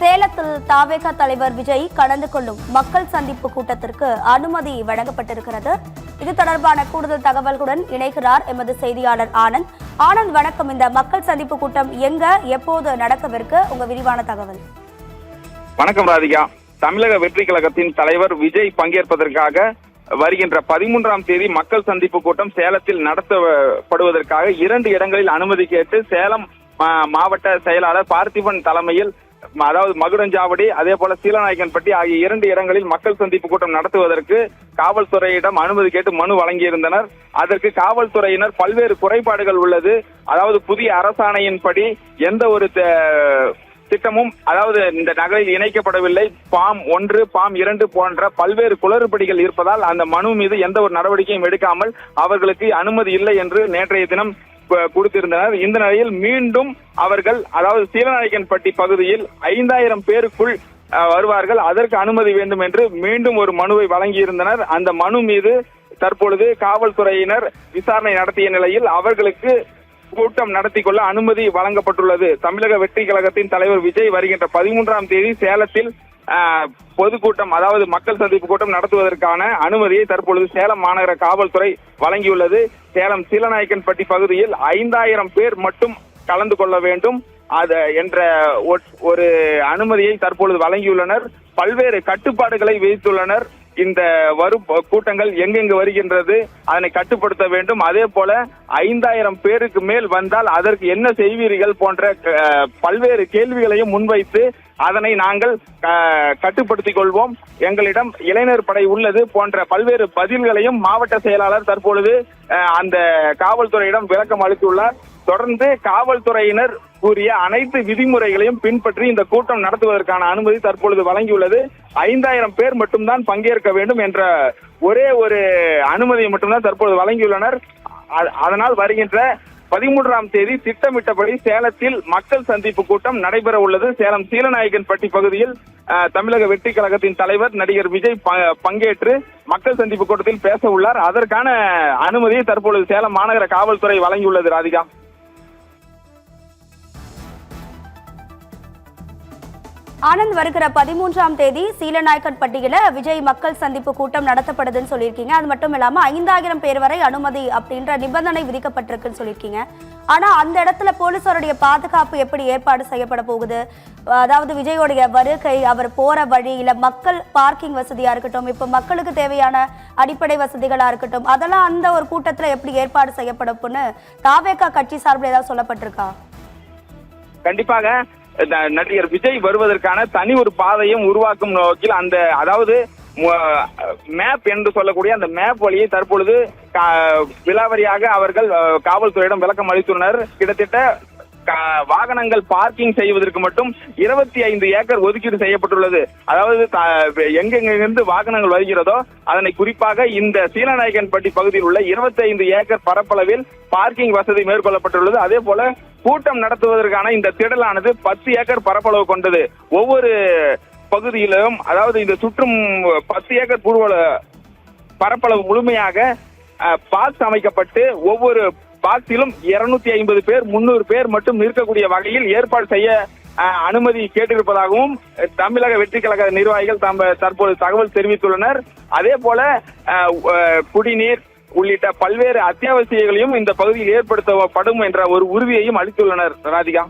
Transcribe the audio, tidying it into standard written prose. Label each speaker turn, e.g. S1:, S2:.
S1: சேலத்தில் தவேக தலைவர் விஜய் கலந்து கொள்ளும் மக்கள் சந்திப்பு கூட்டத்திற்கு அனுமதி வழங்கப்பட்டிருக்கிறது. இது தொடர்பான கூடுதல் தகவல்களுடன் இணைகிறார் எமது செய்தியாளர் ஆனந்த். ஆனந்த், வணக்கம். இந்த மக்கள் சந்திப்பு கூட்டம் எங்க, எப்போது நடக்கவிருக்கு? உங்க விரிவான தகவல்.
S2: வணக்கம் ராதிகா. தமிழக வெற்றி கழகத்தின் தலைவர் விஜய் பங்கேற்பதற்காக வருகின்ற 13ஆம் தேதி மக்கள் சந்திப்பு கூட்டம் சேலத்தில் நடத்தப்படுவதற்காக 2 இடங்களில் அனுமதி கேட்டு சேலம் மாவட்ட செயலாளர் பார்த்திபன் தலைமையில், அதாவது மகுடஞ்சாவடி அதே போல சீலநாயக்கன்பட்டி ஆகிய 2 இடங்களில் மக்கள் சந்திப்பு கூட்டம் நடத்துவதற்கு காவல்துறையிடம் அனுமதி கேட்டு மனு வழங்கியிருந்தனர். அதற்கு காவல்துறையினர் பல்வேறு குறைபாடுகள் உள்ளது, அதாவது புதிய அரசாணையின்படி எந்த ஒரு திட்டமும் அதாவது இந்த நகரில் இணைக்கப்படவில்லை, பாம் 1 பாம் 2 போன்ற பல்வேறு குளறுபடிகள் இருப்பதால் அந்த மனு மீது எந்த ஒரு நடவடிக்கையும் எடுக்காமல் அவர்களுக்கு அனுமதி இல்லை என்று நேற்றைய தினம் கொடுத்திருந்தனர். இந்த நிலையில் மீண்டும் அவர்கள், அதாவது சீலநாயக்கன்பட்டி பகுதியில் 5000 பேருக்குள் வருவார்கள், அதற்கு அனுமதி வேண்டும் என்று மீண்டும் ஒரு மனுவை வழங்கியிருந்தனர். அந்த மனு மீது தற்பொழுது காவல்துறையினர் விசாரணை நடத்திய நிலையில் அவர்களுக்கு கூட்டம் நடத்தி கொள்ள அனுமதி வழங்கப்பட்டுள்ளது. தமிழக வெற்றி கழகத்தின் தலைவர் விஜய் வருகின்ற 13ஆம் தேதி சேலத்தில் பொதுக்கூட்டம், அதாவது மக்கள் சந்திப்பு கூட்டம் நடத்துவதற்கான அனுமதியை தற்பொழுது சேலம் மாநகர காவல்துறை வழங்கியுள்ளது. சேலம் சீலநாயக்கன்பட்டி பகுதியில் 5000 பேர் மட்டும் கலந்து கொள்ள வேண்டும் என்ற ஒரு அனுமதியை தற்பொழுது வழங்கியுள்ளனர். பல்வேறு கட்டுப்பாடுகளை விதித்துள்ளனர். இந்த வரும் கூட்டங்கள் எங்கெங்கு வருகின்றது அதனை கட்டுப்படுத்த வேண்டும், அதே போல 5000 பேருக்கு மேல் வந்தால் அதற்கு என்ன செய்வீர்கள் போன்ற பல்வேறு கேள்விகளையும் முன்வைத்து அதனை நாங்கள் கட்டுப்படுத்திக் கொள்வோம், எங்களிடம் இளைஞர் படை உள்ளது போன்ற பல்வேறு பதில்களையும் மாவட்ட செயலாளர் தற்பொழுது அந்த காவல்துறையிடம் விளக்கம் அளித்துள்ளார். தொடர்ந்து காவல்துறையினர் கூறிய அனைத்து விதிமுறைகளையும் பின்பற்றி இந்த கூட்டம் நடத்துவதற்கான அனுமதி தற்பொழுது வழங்கியுள்ளது. 5000 பேர் மட்டும்தான் பங்கேற்க வேண்டும் என்ற ஒரே ஒரு அனுமதியை மட்டும்தான் தற்பொழுது வழங்கியுள்ளனர். அதனால் வருகின்ற 13ஆம் தேதி திட்டமிட்டபடி சேலத்தில் மக்கள் சந்திப்பு கூட்டம் நடைபெற உள்ளது. சேலம் சீலநாயக்கன்பட்டி பகுதியில் தமிழக வெற்றி கழகத்தின் தலைவர் நடிகர் விஜய் பங்கேற்று மக்கள் சந்திப்பு கூட்டத்தில் பேச உள்ளார். அதற்கான அனுமதியை தற்பொழுது சேலம் மாநகர காவல்துறை வழங்கியுள்ளது. ராதிகா.
S1: ஆனந்த், வருகிற 13ஆம் தேதி சீலநாயக்கன்பட்டியில விஜய் மக்கள் சந்திப்பு கூட்டம் நடத்தப்படுதுன்னு சொல்லியிருக்கீங்க. அது மட்டும் இல்லாம 5000 பேர் வரை அனுமதி அப்படின்ற நிபந்தனை விதிக்கப்பட்டிருக்குன்னு சொல்லியிருக்கீங்க. ஆனா அந்த இடத்துல போலீசாருடைய பாதுகாப்பு எப்படி ஏற்பாடு செய்யப்பட போகுது? அதாவது விஜயோடைய வருகை, அவர் போற வழி, இல்ல மக்கள் பார்க்கிங் வசதியா இருக்கட்டும், இப்ப மக்களுக்கு தேவையான அடிப்படை வசதிகளா இருக்கட்டும், அதெல்லாம் அந்த ஒரு கூட்டத்துல எப்படி ஏற்பாடு செய்யப்படும்னு தவேக கட்சி சார்பில் ஏதாவது சொல்லப்பட்டிருக்கா?
S2: கண்டிப்பாக நடிகர் விஜய் வருவதற்கான தனி ஒரு பாதையும் உருவாக்கும் நோக்கில் அந்த, அதாவது மேப் என்று சொல்லக்கூடிய அந்த மேப் வழியை தற்பொழுது விலாவரியாக அவர்கள் காவல்துறையிடம் விளக்கம் அளித்துள்ளனர். கிட்டத்தட்ட வாகனங்கள் பார்க்கிங் செய்வதற்கு மட்டும் 25 ஏக்கர் ஒதுக்கீடு செய்யப்பட்டுள்ளது. அதாவது எங்கெங்கிருந்து வாகனங்கள் வருகிறதோ அதனை குறிப்பாக இந்த சீலநாயக்கன்பட்டி பகுதியில் உள்ள 25 ஏக்கர் பரப்பளவில் பார்க்கிங் வசதி மேற்கொள்ளப்பட்டுள்ளது. அதே போல கூட்டம் நடத்துவதற்கான இந்த திடலானது 10 ஏக்கர் பரப்பளவு கொண்டது. ஒவ்வொரு பகுதியிலும், அதாவது இந்த சுற்றும் 10 ஏக்கர் பரப்பளவு முழுமையாக பாக்ஸ் அமைக்கப்பட்டு ஒவ்வொரு பாக்ஸிலும் 250 பேர் 300 பேர் மட்டும் நிற்கக்கூடிய வகையில் ஏற்பாடு செய்ய அனுமதி கேட்டிருப்பதாகவும் தமிழக வெற்றி கழக நிர்வாகிகள் தற்போது தகவல் தெரிவித்துள்ளனர். அதே போல குடிநீர் உள்ளிட்ட பல்வேறு அத்தியாவசியங்களையும் இந்த பகுதியில் ஏற்படுத்தப்படும் என்ற ஒரு உறுதியையும் அளித்துள்ளனர். ராதிகா.